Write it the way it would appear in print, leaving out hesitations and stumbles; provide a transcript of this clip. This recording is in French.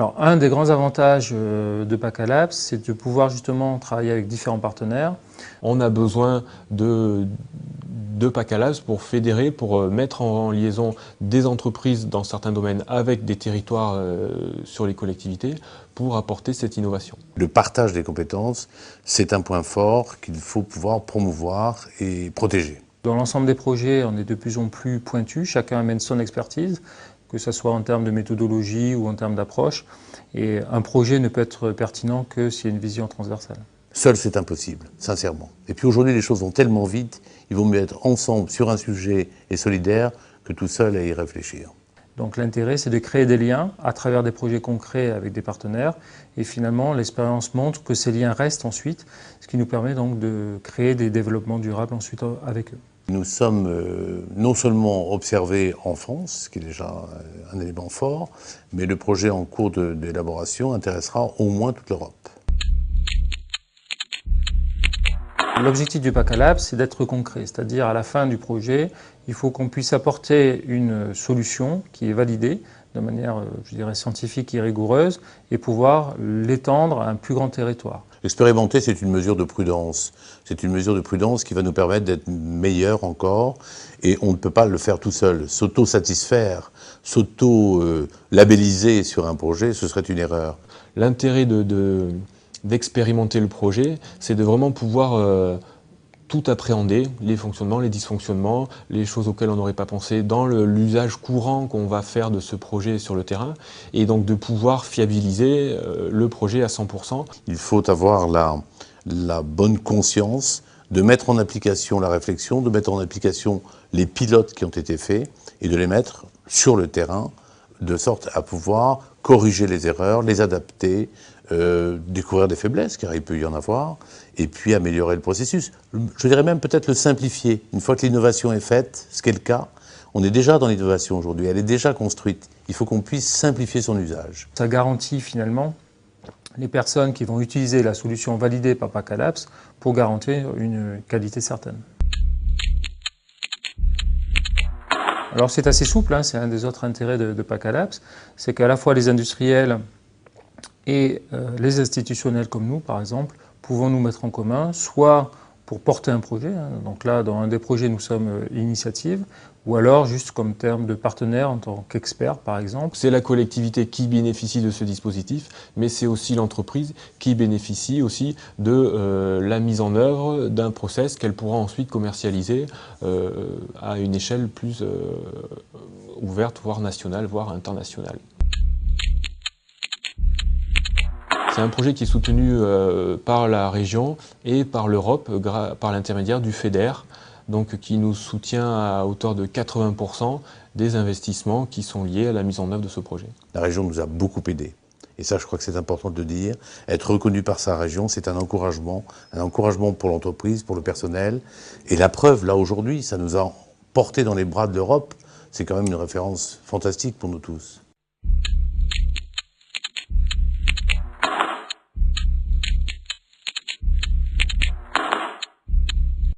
Alors, un des grands avantages de Pacalabs, c'est de pouvoir justement travailler avec différents partenaires. On a besoin de Pacalabs pour fédérer, pour mettre en liaison des entreprises dans certains domaines avec des territoires sur les collectivités pour apporter cette innovation. Le partage des compétences, c'est un point fort qu'il faut pouvoir promouvoir et protéger. Dans l'ensemble des projets, on est de plus en plus pointu, chacun amène son expertise, que ce soit en termes de méthodologie ou en termes d'approche. Et un projet ne peut être pertinent que s'il y a une vision transversale. Seul, c'est impossible, sincèrement. Et puis aujourd'hui, les choses vont tellement vite, il vaut mieux être ensemble sur un sujet et solidaire que tout seul à y réfléchir. Donc l'intérêt, c'est de créer des liens à travers des projets concrets avec des partenaires. Et finalement, l'expérience montre que ces liens restent ensuite, ce qui nous permet donc de créer des développements durables ensuite avec eux. Nous sommes non seulement observés en France, ce qui est déjà un élément fort, mais le projet en cours d'élaboration intéressera au moins toute l'Europe. L'objectif du Pacalabs, c'est d'être concret, c'est-à-dire à la fin du projet, il faut qu'on puisse apporter une solution qui est validée de manière, je dirais, scientifique et rigoureuse et pouvoir l'étendre à un plus grand territoire. Expérimenter, c'est une mesure de prudence. C'est une mesure de prudence qui va nous permettre d'être meilleurs encore et on ne peut pas le faire tout seul. S'auto-satisfaire, s'auto-labelliser sur un projet, ce serait une erreur. L'intérêt d'expérimenter le projet, c'est de vraiment pouvoir tout appréhender, les fonctionnements, les dysfonctionnements, les choses auxquelles on n'aurait pas pensé dans l'usage courant qu'on va faire de ce projet sur le terrain, et donc de pouvoir fiabiliser le projet à 100%. Il faut avoir la bonne conscience de mettre en application la réflexion, de mettre en application les pilotes qui ont été faits, et de les mettre sur le terrain, de sorte à pouvoir corriger les erreurs, les adapter, découvrir des faiblesses, car il peut y en avoir, et puis améliorer le processus. Je dirais même peut-être le simplifier. Une fois que l'innovation est faite, ce qui est le cas, on est déjà dans l'innovation aujourd'hui, elle est déjà construite. Il faut qu'on puisse simplifier son usage. Ça garantit finalement les personnes qui vont utiliser la solution validée par Pacalabs pour garantir une qualité certaine. Alors c'est assez souple, hein, c'est un des autres intérêts de Pacalabs, c'est qu'à la fois les industriels et les institutionnels comme nous, par exemple, pouvons nous mettre en commun, soit pour porter un projet, hein, donc là, dans un des projets, nous sommes initiative, ou alors juste comme terme de partenaire en tant qu'expert, par exemple. C'est la collectivité qui bénéficie de ce dispositif, mais c'est aussi l'entreprise qui bénéficie aussi de la mise en œuvre d'un process qu'elle pourra ensuite commercialiser à une échelle plus ouverte, voire nationale, voire internationale. C'est un projet qui est soutenu par la région et par l'Europe, par l'intermédiaire du FEDER, donc qui nous soutient à hauteur de 80% des investissements qui sont liés à la mise en œuvre de ce projet. La région nous a beaucoup aidés. Et ça, je crois que c'est important de le dire. Être reconnu par sa région, c'est un encouragement pour l'entreprise, pour le personnel. Et la preuve, là, aujourd'hui, ça nous a portés dans les bras de l'Europe. C'est quand même une référence fantastique pour nous tous.